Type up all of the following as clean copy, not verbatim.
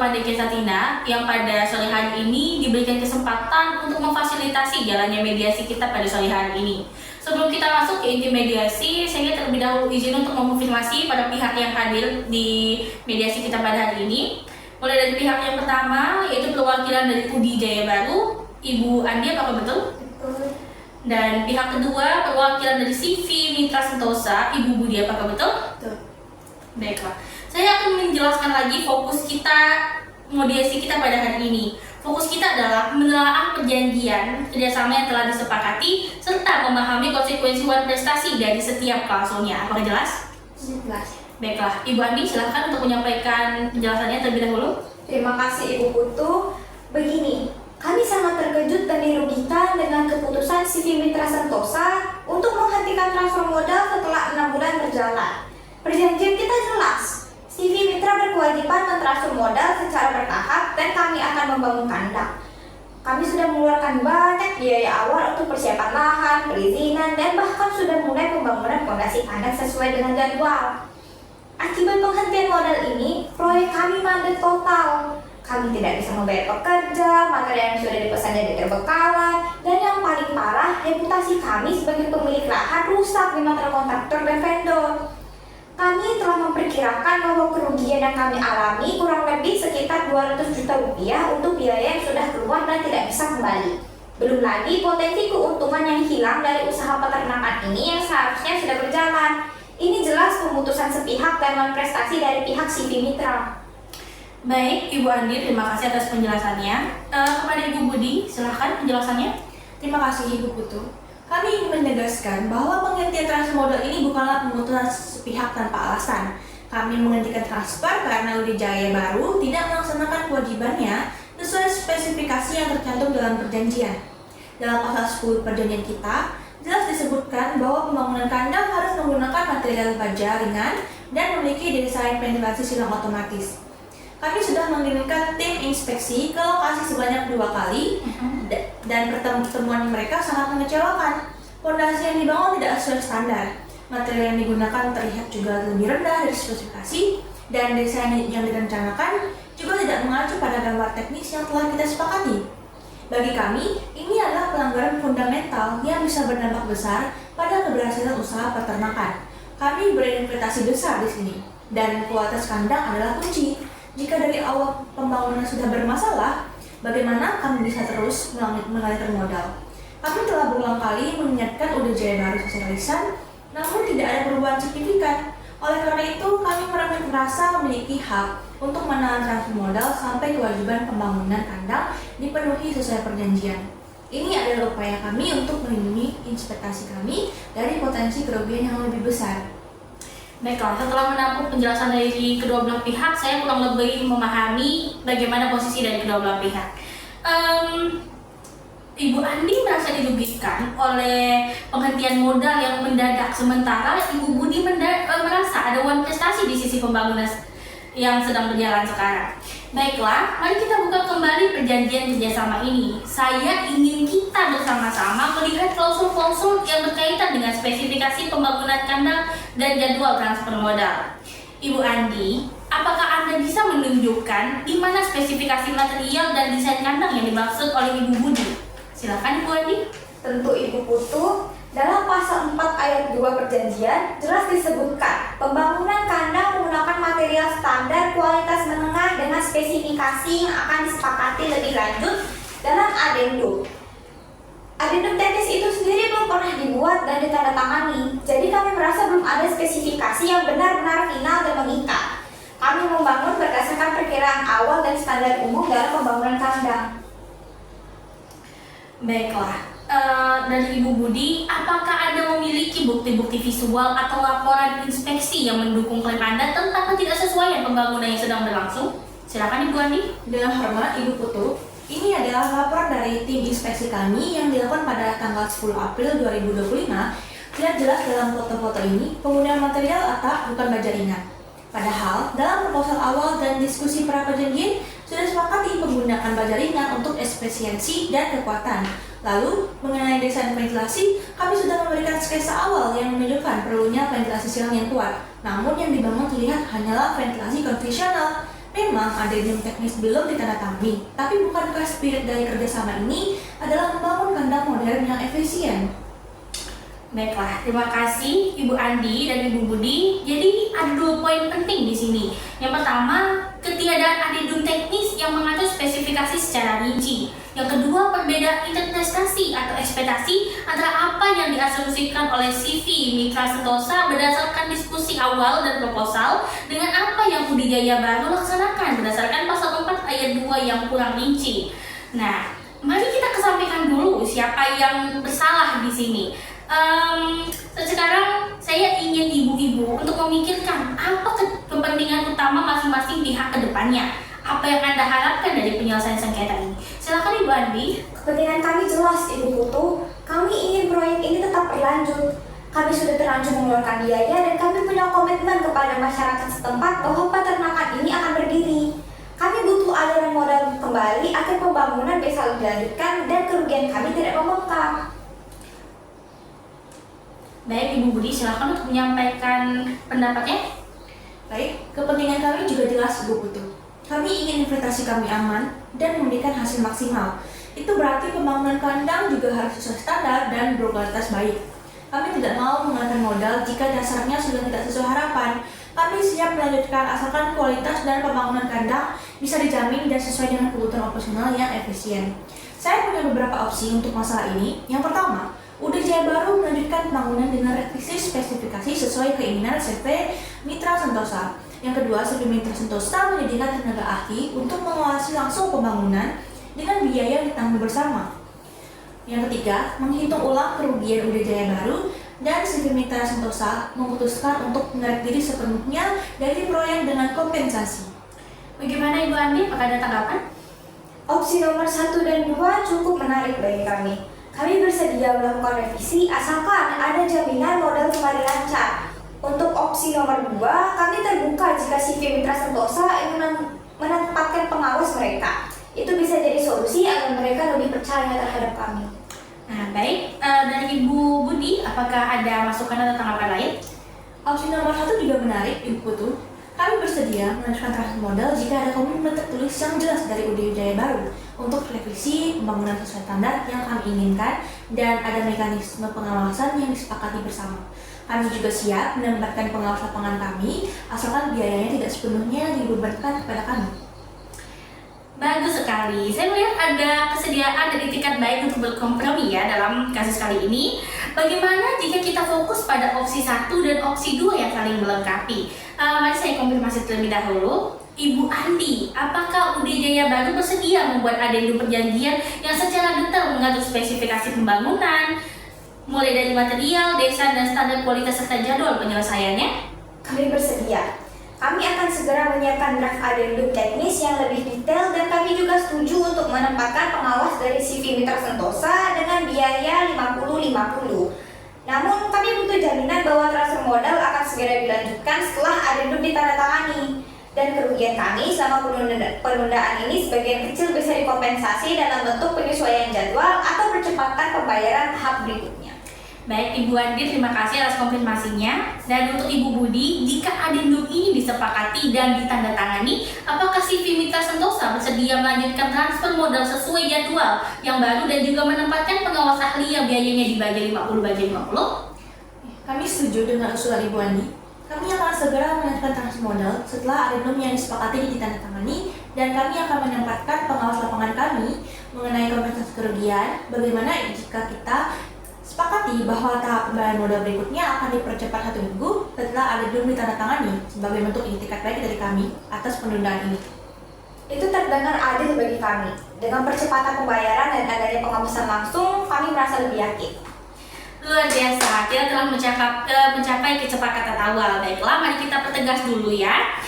bersama Deki Satina yang pada sore hari ini diberikan kesempatan untuk memfasilitasi jalannya mediasi kita pada sore hari ini. Sebelum kita masuk ke inti mediasi, saya terlebih dahulu izin untuk mengonfirmasi pada pihak yang hadir di mediasi kita pada hari ini. Mulai dari pihak yang pertama, yaitu perwakilan dari UDI Jaya Baru, Ibu Andi, apakah betul? Betul. Dan pihak kedua, perwakilan dari CV Mitra Sentosa, Ibu Budi, apakah betul? Betul. Baiklah, saya akan menjelaskan lagi fokus kita, mediasi kita pada hari ini. Fokus kita adalah menelaah perjanjian kerjasama yang telah disepakati serta memahami konsekuensi prestasi dari setiap klausulnya. Apakah jelas? Jelas. Baiklah, Ibu Andi silahkan untuk menyampaikan penjelasannya terlebih dahulu. Terima kasih Ibu Putu. Begini, kami sangat terkejut dan dirugikan dengan keputusan CV Mitra Sentosa untuk menghentikan transfer modal setelah 6 bulan berjalan. Perjanjian kita jelas, CV Mitra berkewajiban mentransfer modal secara bertahap dan kami akan membangun kandang. Kami sudah mengeluarkan banyak biaya awal untuk persiapan lahan, perizinan, dan bahkan sudah mulai pembangunan fondasi kandang sesuai dengan jadwal. Akibat penghentian modal ini, proyek kami mandek total. Kami tidak bisa membayar pekerja, material yang sudah dipesan jadi terbengkalai, dan yang paling parah, reputasi kami sebagai pemilik lahan rusak di mata kontraktor dan vendor. Kami telah memperkirakan bahwa kerugian yang kami alami kurang lebih sekitar 200 juta rupiah untuk biaya yang sudah keluar dan tidak bisa kembali. Belum lagi potensi keuntungan yang hilang dari usaha peternakan ini yang seharusnya sudah berjalan. Ini jelas pemutusan sepihak dan prestasi dari pihak CV Mitra. Baik, Ibu Andi, terima kasih atas penjelasannya. Kepada Ibu Budi, silahkan penjelasannya. Terima kasih Ibu Putu. Kami ingin menegaskan bahwa penghentian transfer modal ini bukanlah pemutusan sepihak tanpa alasan. Kami menghentikan transfer karena UDI Jaya Baru tidak melaksanakan kewajibannya sesuai spesifikasi yang tercantum dalam perjanjian. Dalam pasal 10 perjanjian kita, jelas disebutkan bahwa pembangunan kandang harus menggunakan material baja ringan dan memiliki desain ventilasi silang otomatis. Kami sudah mengirimkan tim inspeksi ke lokasi sebanyak 2 kali dan pertemuan mereka sangat mengecewakan. Fondasi yang dibangun tidak sesuai standar. Material yang digunakan terlihat juga lebih rendah dari spesifikasi dan desain yang direncanakan juga tidak mengacu pada gambar teknis yang telah kita sepakati. Bagi kami, ini adalah pelanggaran fundamental yang bisa berdampak besar pada keberhasilan usaha peternakan. Kami berinvestasi besar di sini dan kualitas kandang adalah kunci. Jika dari awal pembangunan sudah bermasalah, bagaimana kami bisa terus mengalirkan modal? Kami telah berulang kali mengingatkan UDI Jaya Baru secara lisan, namun tidak ada perubahan signifikan. Oleh karena itu, kami merasa memiliki hak untuk menahan transfer modal sampai kewajiban pembangunan kandang dipenuhi sesuai perjanjian. Ini adalah upaya kami untuk melindungi investasi kami dari potensi kerugian yang lebih besar. Baiklah, setelah menampung penjelasan dari kedua belah pihak, saya kurang lebih memahami bagaimana posisi dari kedua belah pihak. Ibu Andi merasa dirugikan oleh penghentian modal yang mendadak, sementara Ibu Budi merasa ada prestasi di sisi pembangunan yang sedang berjalan sekarang. Baiklah, mari kita buka kembali perjanjian kerjasama ini. Saya ingin kita bersama-sama melihat klausul-klausul yang berkaitan dengan spesifikasi pembangunan kandang dan jadwal transfer modal. Ibu Andi, apakah Anda bisa menunjukkan di mana spesifikasi material dan desain kandang yang dimaksud oleh Ibu Budi? Silakan Ibu Andi. Tentu Ibu Putu, dalam pasal 4 ayat 2 perjanjian jelas disebutkan pembangunan kandang menggunakan material standar kualitas menengah dengan spesifikasi yang akan disepakati lebih lanjut dalam adendum. Adendum teknis itu sendiri belum pernah dibuat dan ditandatangani, jadi kami merasa belum ada spesifikasi yang benar-benar final dan mengikat. Kami membangun berdasarkan perkiraan awal dan standar umum dalam pembangunan kandang. Baiklah, dari Ibu Budi, apakah Anda memiliki bukti-bukti visual atau laporan inspeksi yang mendukung klaim Anda tentang ketidaksesuaian pembangunan yang sedang berlangsung? Silakan Ibu Andi. Dengan hormat Ibu Putu, ini adalah laporan dari tim inspeksi kami yang dilakukan pada tanggal 10 April 2025. Lihat jelas dalam foto-foto ini, penggunaan material atap bukan baja ringan. Padahal, dalam proposal awal dan diskusi pra perjanjian sudah sepakati penggunaan baja ringan untuk efisiensi dan kekuatan. Lalu, mengenai desain ventilasi, kami sudah memberikan sketsa awal yang menunjukkan perlunya ventilasi silang yang kuat. Namun yang dibangun terlihat hanyalah ventilasi konvensional. Memang adendum teknis belum ditandatangani, tapi bukankah spirit dari kerjasama ini adalah membangun kandang modern yang efisien? Baiklah, terima kasih Ibu Andi dan Ibu Budi. Jadi ada 2 poin penting di sini. Yang pertama, ketiadaan adendum teknis yang mengatur spesifikasi secara rinci. Yang kedua, perbedaan interpretasi atau ekspektasi antara apa yang diasumsikan oleh CV Mitra Sentosa berdasarkan diskusi awal dan proposal dengan apa yang Budi Jaya Baru laksanakan berdasarkan pasal 4 ayat 2 yang kurang rinci. Nah, mari kita kesampingkan dulu siapa yang bersalah di sini. Sekarang saya ingin ibu-ibu untuk memikirkan apa kepentingan utama masing-masing pihak ke depannya. Apa yang Anda harapkan dari penyelesaian sengketa ini? Silakan Ibu Andi. Kepentingan kami jelas, Ibu Putu. Kami ingin proyek ini tetap berlanjut. Kami sudah terlanjur mengeluarkan biaya dan kami punya komitmen kepada masyarakat setempat bahwa peternakan ini akan berdiri. Kami butuh aliran modal kembali agar pembangunan bisa dilanjutkan dan kerugian kami tidak membengkak. Baik, Ibu Budi, silakan untuk menyampaikan pendapatnya. Baik, kepentingan kami juga jelas, Ibu Putu. Kami ingin investasi kami aman dan memberikan hasil maksimal. Itu berarti pembangunan kandang juga harus sesuai standar dan berkualitas baik. Kami tidak mau mengeluarkan modal jika dasarnya sudah tidak sesuai harapan. Kami siap melanjutkan asalkan kualitas dan pembangunan kandang bisa dijamin dan sesuai dengan kebutuhan operasional yang efisien. Saya punya beberapa opsi untuk masalah ini. Yang pertama, UD Jaya Baru melanjutkan pembangunan dengan revisi spesifikasi sesuai keinginan CV Mitra Sentosa. Yang kedua, CV Mitra Sentosa menyediakan tenaga ahli untuk mengawasi langsung pembangunan dengan biaya yang ditanggung bersama. Yang ketiga, menghitung ulang kerugian UD Jaya Baru dan CV Mitra Sentosa memutuskan untuk menarik diri sepenuhnya dari proyek dengan kompensasi. Bagaimana Ibu Andi? Apakah ada tanggapan? Opsi nomor 1 dan 2 cukup menarik bagi kami. Kami bersedia melakukan revisi asalkan ada jaminan modal kembali lancar. Untuk opsi nomor 2, kami terbuka jika CV Mitra Sentosa ingin menempatkan pengawas mereka. Itu bisa jadi solusi agar mereka lebih percaya terhadap kami. Nah, baik. Dari Ibu Budi, apakah ada masukan atau tanggapan lain? Opsi nomor 1 juga menarik, Ibu Putu. Kami bersedia melanjutkan transfer modal jika ada komitmen tertulis yang jelas dari UD Jaya Baru untuk revisi pembangunan sesuai standar yang kami inginkan dan ada mekanisme pengawasan yang disepakati bersama. Kami juga siap menempatkan pengawas lapangan kami asalkan biayanya tidak sepenuhnya dibebankan kepada kami. Bagus sekali. Saya melihat ada kesediaan dan itikat baik untuk berkompromi ya dalam kasus kali ini. Bagaimana jika kita fokus pada opsi 1 dan opsi 2 yang saling melengkapi? Mari saya konfirmasi terlebih dahulu. Ibu Andi, apakah UD Jaya Baru bersedia membuat adendum perjanjian yang secara detail mengatur spesifikasi pembangunan, mulai dari material, desain, dan standar kualitas serta jadwal penyelesaiannya? Kami bersedia. Kami akan segera menyiapkan draft adendum teknis yang lebih detail dan kami juga setuju untuk menempatkan pengawas dari CV Mitra Sentosa dengan biaya 50-50. Namun kami butuh jaminan bahwa transfer modal akan segera dilanjutkan setelah adendum ditandatangani. Dan kerugian kami selama penundaan ini sebagian kecil bisa dikompensasi dalam bentuk penyesuaian jadwal atau percepatan pembayaran tahap berikutnya. Baik Ibu Andi, terima kasih atas konfirmasinya. Dan untuk Ibu Budi, jika adendum ini disepakati dan ditandatangani, apakah CV Mitra Sentosa bersedia melanjutkan transfer modal sesuai jadwal yang baru dan juga menempatkan pengawas ahli yang biayanya dibagi 50-50? Kami setuju dengan usulan Ibu Andi. Kami akan segera melanjutkan transfer modal setelah adendum yang disepakati ditandatangani dan kami akan menempatkan pengawas lapangan kami mengenai kompensasi kerugian. Bagaimana jika kita sepakati bahwa tahap pembayaran modal berikutnya akan dipercepat 1 minggu setelah adendum ditandatangani sebagai bentuk itikat baik dari kami atas penundaan ini. Itu terdengar adil bagi kami. Dengan percepatan pembayaran dan adanya pengawasan langsung, kami merasa lebih yakin. Luar biasa, kita telah mencapai kesepakatan awal. Baiklah, mari kita pertegas dulu ya.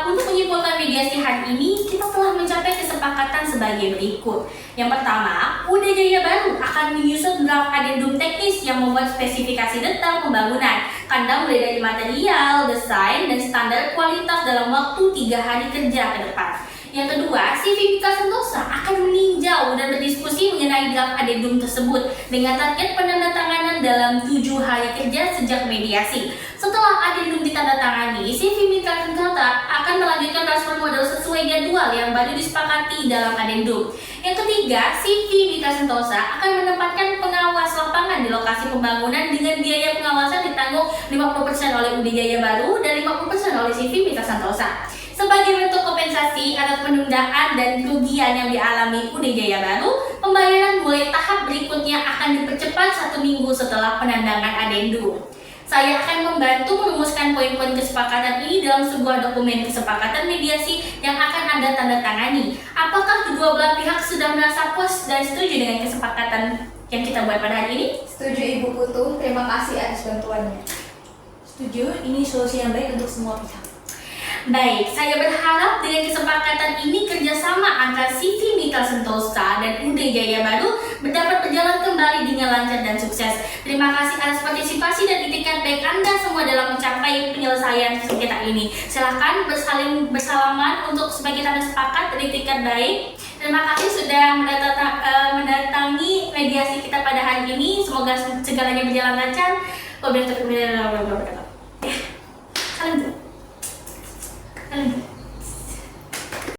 Untuk menyimpulkan mediasi hari ini, kita telah mencapai kesepakatan sebagai berikut. Yang pertama, UD Jaya Baru akan menyusun draft adendum teknis yang membuat spesifikasi detail pembangunan kandang mulai dari material, desain, dan standar kualitas dalam waktu 3 hari kerja ke depan. Yang kedua, CV Mitra Sentosa akan meninjau dan berdiskusi mengenai draft adendum tersebut dengan target penandatanganan dalam 7 hari kerja sejak mediasi. Setelah adendum ditandatangani, CV Mitra Sentosa akan melanjutkan transfer modal sesuai jadwal yang baru disepakati dalam adendum. Yang ketiga, CV Mitra Sentosa akan menempatkan pengawas lapangan di lokasi pembangunan dengan biaya pengawasan ditanggung 50% oleh UD Jaya Baru dan 50% oleh CV Mitra Sentosa. Sebagai bentuk kompensasi atas penundaan dan kerugian yang dialami UD Jaya Baru, pembayaran mulai tahap berikutnya akan dipercepat 1 minggu setelah penandatangan adendum. Saya akan membantu merumuskan poin-poin kesepakatan ini dalam sebuah dokumen kesepakatan mediasi yang akan Anda tanda tangani. Apakah kedua belah pihak sudah merasa puas dan setuju dengan kesepakatan yang kita buat pada hari ini? Setuju Ibu Putu, terima kasih atas bantuannya. Setuju, ini solusi yang baik untuk semua pihak. Baik, saya berharap dengan kesepakatan ini kerjasama antara CV Mitra Sentosa dan UD Jaya Baru dapat berjalan kembali dengan lancar dan sukses. Terima kasih atas partisipasi dan itikat baik Anda semua dalam mencapai penyelesaian sengketa ini. Silahkan bersaling bersalaman untuk supaya kita bersepakat dan itikat baik. Terima kasih sudah mendatangi mediasi kita pada hari ini. Semoga segalanya berjalan lancar. Wabillahi taufiq wal hidayah.